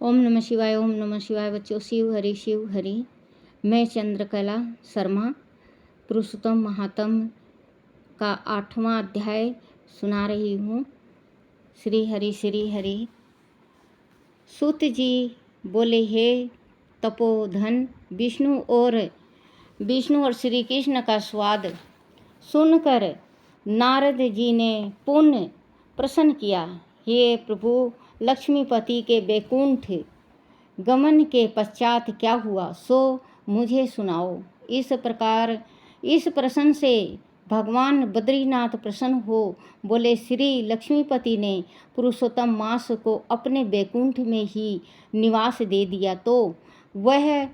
ओम नमः शिवाय। ओम नमः शिवाय। बच्चों, शिव हरि। मैं चंद्रकला शर्मा पुरुषोत्तम महात्म का 8वां अध्याय सुना रही हूँ। श्री हरि। सूत जी बोले, हे तपोधन, विष्णु और श्री कृष्ण का स्वाद सुनकर नारद जी ने पुण्य प्रश्न किया। हे प्रभु, लक्ष्मीपति के वैकुंठ गमन के पश्चात क्या हुआ, सो मुझे सुनाओ। इस प्रश्न से भगवान बद्रीनाथ प्रसन्न हो बोले, श्री लक्ष्मीपति ने पुरुषोत्तम मास को अपने वैकुंठ में ही निवास दे दिया तो वह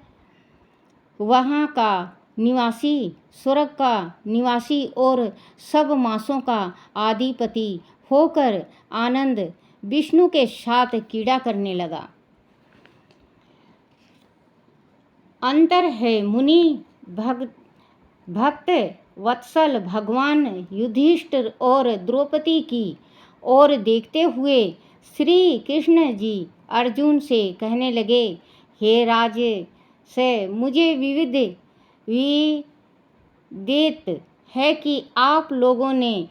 वहाँ का निवासी, स्वर्ग का निवासी और सब मासों का आधिपति होकर आनंद विष्णु के साथ क्रीड़ा करने लगा। अंतर है मुनि भक्त वत्सल भगवान युधिष्ठिर और द्रौपदी की ओर देखते हुए श्री कृष्ण जी अर्जुन से कहने लगे, हे राजे से मुझे विदित है कि आप लोगों ने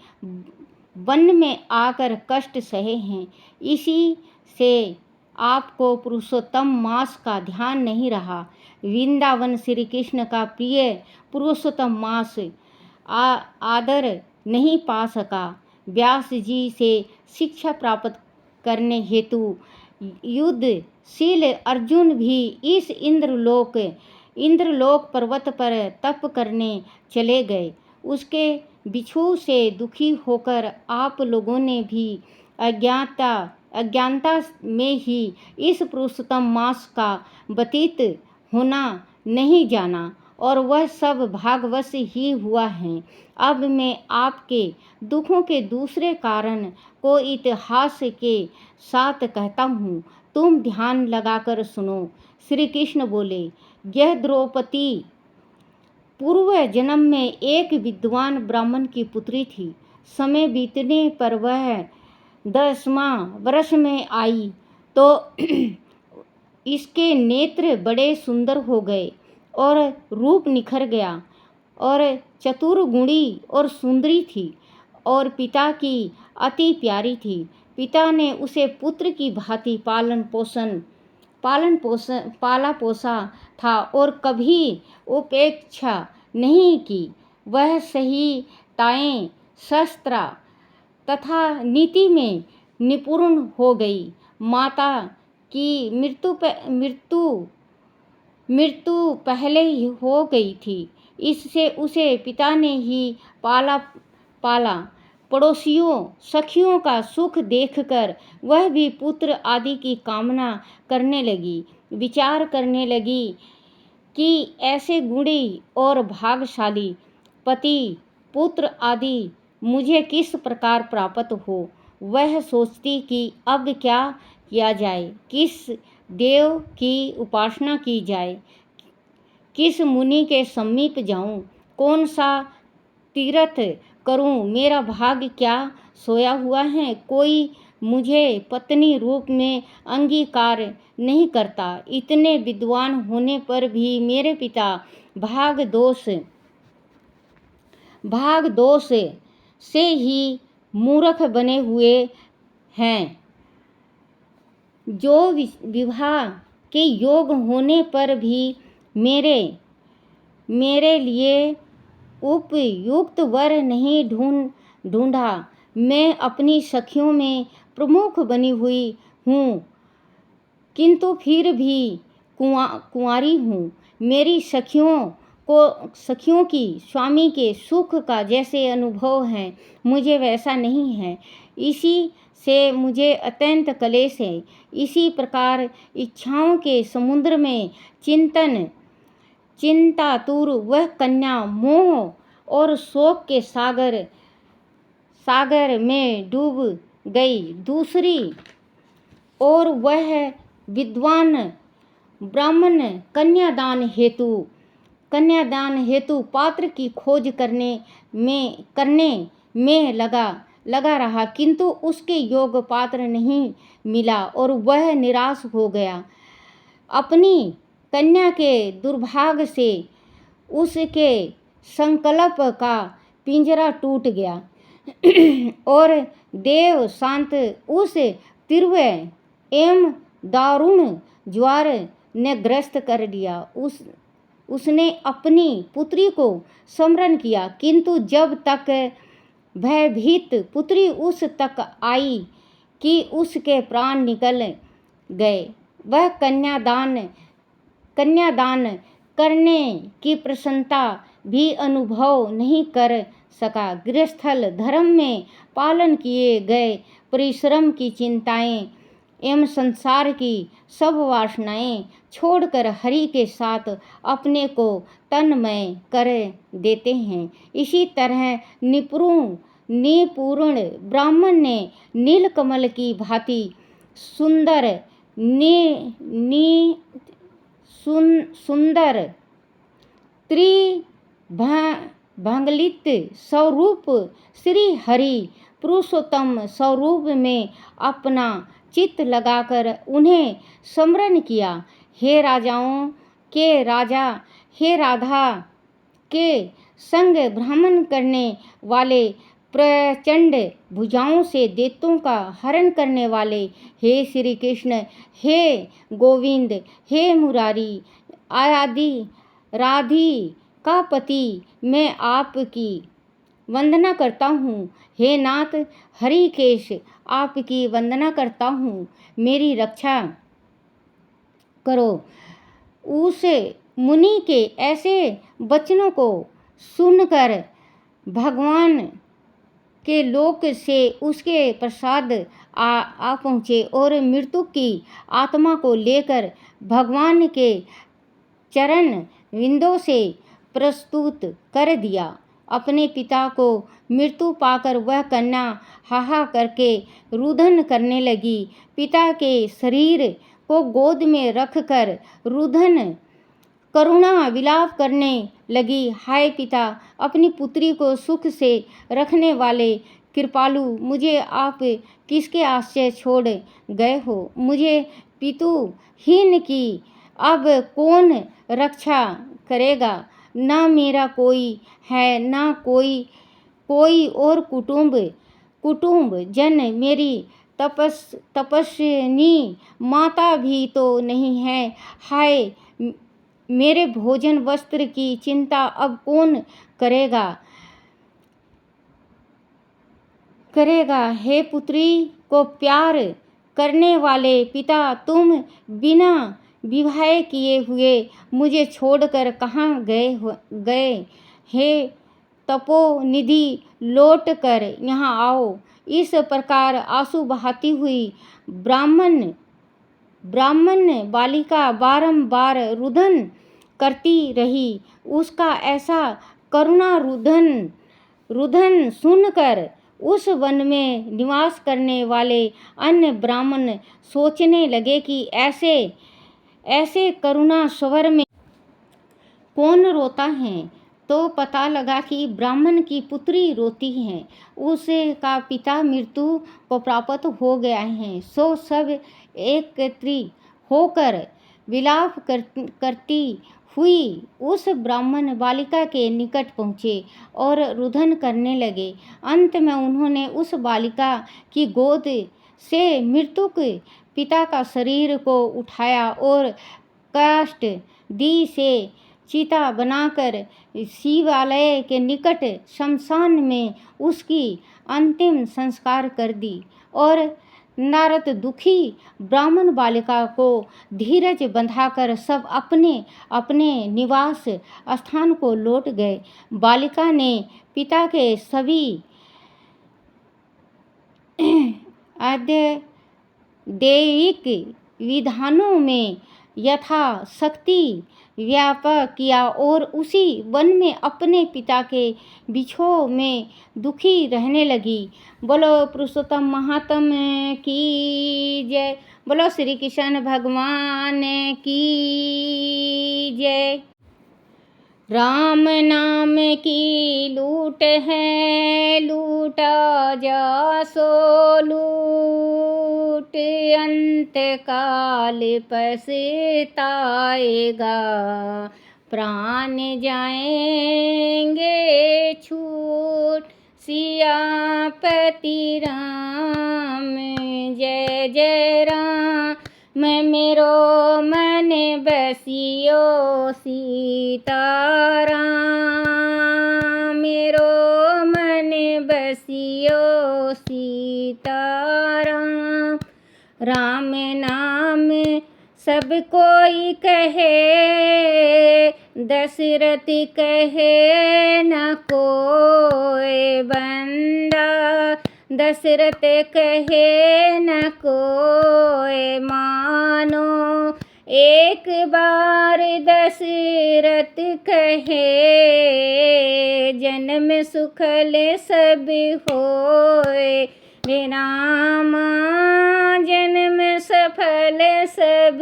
वन में आकर कष्ट सहे हैं, इसी से आपको पुरुषोत्तम मास का ध्यान नहीं रहा। वृंदावन श्री कृष्ण का प्रिय पुरुषोत्तम मास आदर नहीं पा सका। व्यास जी से शिक्षा प्राप्त करने हेतु युद्धशील अर्जुन भी इस इंद्रलोक पर्वत पर तप करने चले गए। उसके बिछू से दुखी होकर आप लोगों ने भी अज्ञानता में ही इस पुरुषोत्तम मास का व्यतीत होना नहीं जाना और वह सब भागवश ही हुआ है। अब मैं आपके दुखों के दूसरे कारण को इतिहास के साथ कहता हूँ, तुम ध्यान लगाकर सुनो। श्री कृष्ण बोले, यह द्रौपदी पूर्व जन्म में एक विद्वान ब्राह्मण की पुत्री थी। समय बीतने पर वह 10वां वर्ष में आई तो इसके नेत्र बड़े सुंदर हो गए और रूप निखर गया और चतुर्गुणी और सुंदरी थी और पिता की अति प्यारी थी। पिता ने उसे पुत्र की भांति पाला पोसा था और कभी उपेक्षा नहीं की। वह संहिताएं, शस्त्र तथा नीति में निपुण हो गई। माता की मृत्यु पहले ही हो गई थी, इससे उसे पिता ने ही पाला। पड़ोसियों सखियों का सुख देखकर वह भी पुत्र आदि की कामना करने लगी। विचार करने लगी कि ऐसे गुणी और भाग्यशाली पति पुत्र आदि मुझे किस प्रकार प्राप्त हो। वह सोचती कि अब क्या किया जाए, किस देव की उपासना की जाए, किस मुनि के समीप जाऊं, कौन सा तीर्थ करूं, मेरा भाग्य क्या सोया हुआ है, कोई मुझे पत्नी रूप में अंगीकार नहीं करता। इतने विद्वान होने पर भी मेरे पिता भाग दोष से ही मूर्ख बने हुए हैं। जो विवाह के योग होने पर भी मेरे लिए उपयुक्त वर नहीं ढूंढा। मैं अपनी सखियों में प्रमुख बनी हुई हूँ, किंतु फिर भी कुंवारी हूँ। मेरी सखियों की स्वामी के सुख का जैसे अनुभव है, मुझे वैसा नहीं है। इसी से मुझे अत्यंत क्लेश है। इसी प्रकार इच्छाओं के समुद्र में चिंतातुर वह कन्या मोह और शोक के सागर में डूब गई। दूसरी और वह विद्वान ब्राह्मण कन्यादान हेतु पात्र की खोज करने में लगा। लगा रहा, किंतु उसके योग्य पात्र नहीं मिला और वह निराश हो गया। अपनी कन्या के दुर्भाग्य से उसके संकल्प का पिंजरा टूट गया और देव शांत उस तीव्र एवं दारुण ज्वर ने ग्रस्त कर दिया। उसने अपनी पुत्री को स्मरण किया, किंतु जब तक भयभीत पुत्री उस तक आई कि उसके प्राण निकल गए, वह कन्यादान करने की प्रसन्नता भी अनुभव नहीं कर सका। गृहस्थल धर्म में पालन किए गए परिश्रम की चिंताएं एवं संसार की सब वासनाएं छोड़कर हरि के साथ अपने को तन्मय कर देते हैं। इसी तरह निपुण ब्राह्मण ने नीलकमल की भांति सुंदर त्रिभंगलित स्वरूप श्री हरि पुरुषोत्तम स्वरूप में अपना चित्त लगाकर उन्हें स्मरण किया। हे राजाओं के राजा, हे राधा के संग भ्रमण करने वाले, प्रचंड भुजाओं से दैत्यों का हरण करने वाले, हे श्री कृष्ण, हे गोविंद, हे मुरारी आदि राधिका पति, मैं आपकी वंदना करता हूँ। हे नाथ हरिकेश, आपकी वंदना करता हूँ, मेरी रक्षा करो। उस मुनि के ऐसे वचनों को सुनकर भगवान के लोक से उसके प्रसाद आ पहुँचे और मृत्यु की आत्मा को लेकर भगवान के चरण विंदों से प्रस्तुत कर दिया। अपने पिता को मृत्यु पाकर वह कन्या हाहा करके रुदन करने लगी। पिता के शरीर को गोद में रखकर रुदन करुणा विलाप करने लगी। हाय पिता, अपनी पुत्री को सुख से रखने वाले कृपालु, मुझे आप किसके आश्रय छोड़ गए हो? मुझे पितुहीन की अब कौन रक्षा करेगा? ना मेरा कोई है, ना कोई और कुटुंब जन, मेरी तपस्विनी माता भी तो नहीं है। हाय, मेरे भोजन वस्त्र की चिंता अब कौन करेगा? हे पुत्री को प्यार करने वाले पिता, तुम बिना विवाह किए हुए मुझे छोड़कर कहाँ गए? हे तपोनिधि, लौट कर यहाँ आओ। इस प्रकार आंसू बहाती हुई ब्राह्मण बालिका बारंबार रुदन करती रही। उसका ऐसा करुणा रुदन सुनकर उस वन में निवास करने वाले अन्य ब्राह्मण सोचने लगे कि ऐसे करुणा स्वर में कौन रोता है। तो पता लगा कि ब्राह्मण की पुत्री रोती है, उसका पिता मृत्यु को प्राप्त हो गया है। सो सब एकत्रित होकर विलाप करती हुई उस ब्राह्मण बालिका के निकट पहुँचे और रुदन करने लगे। अंत में उन्होंने उस बालिका की गोद से मृतक पिता का शरीर को उठाया और काष्ठ दी से चिता बनाकर शिवालय के निकट शमशान में उसकी अंतिम संस्कार कर दी। और नारद दुखी ब्राह्मण बालिका को धीरज बंधाकर सब अपने अपने निवास स्थान को लौट गए। बालिका ने पिता के सभी दैविक विधानों में यथाशक्ति व्यापक किया और उसी वन में अपने पिता के बिछोह में दुखी रहने लगी। बोलो पुरुषोत्तम महात्मा की जय। बोलो श्री कृष्ण भगवान की जय। राम नाम की लूट है लूट लूटा जा सो लूट, अंत काल पछताएगा, प्राण जाएंगे छूट। सियापति राम जय जय राम, मेरो मन बसियो सीताराम, मेरो मन बसियो सीताराम। राम नाम सब कोई कहे, दशरथ कहे न कोई बंदा, दशरथ कहे न कोई मानो, एक बार दशरथ कहे, जन्म सुखल सब होए, रे रामा जन्म सफल सब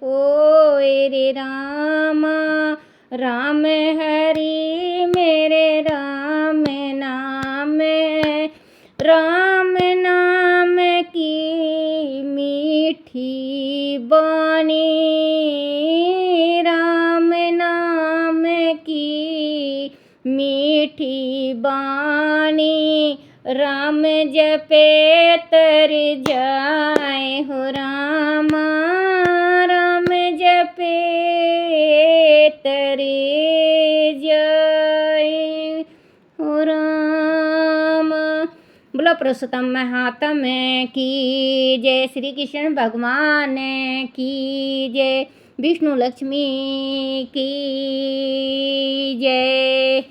होए रे रामा। राम हरि मेरे राम नाम, राम नाम की मीठी बानी, राम नाम की मीठी बानी, राम जपे तर जाए हो रामा, राम जपे तर जाए हो राम। बोलो पुरुषोत्तम महात्मा की जय, श्री कृष्ण भगवान की जय, विष्णु लक्ष्मी की जय।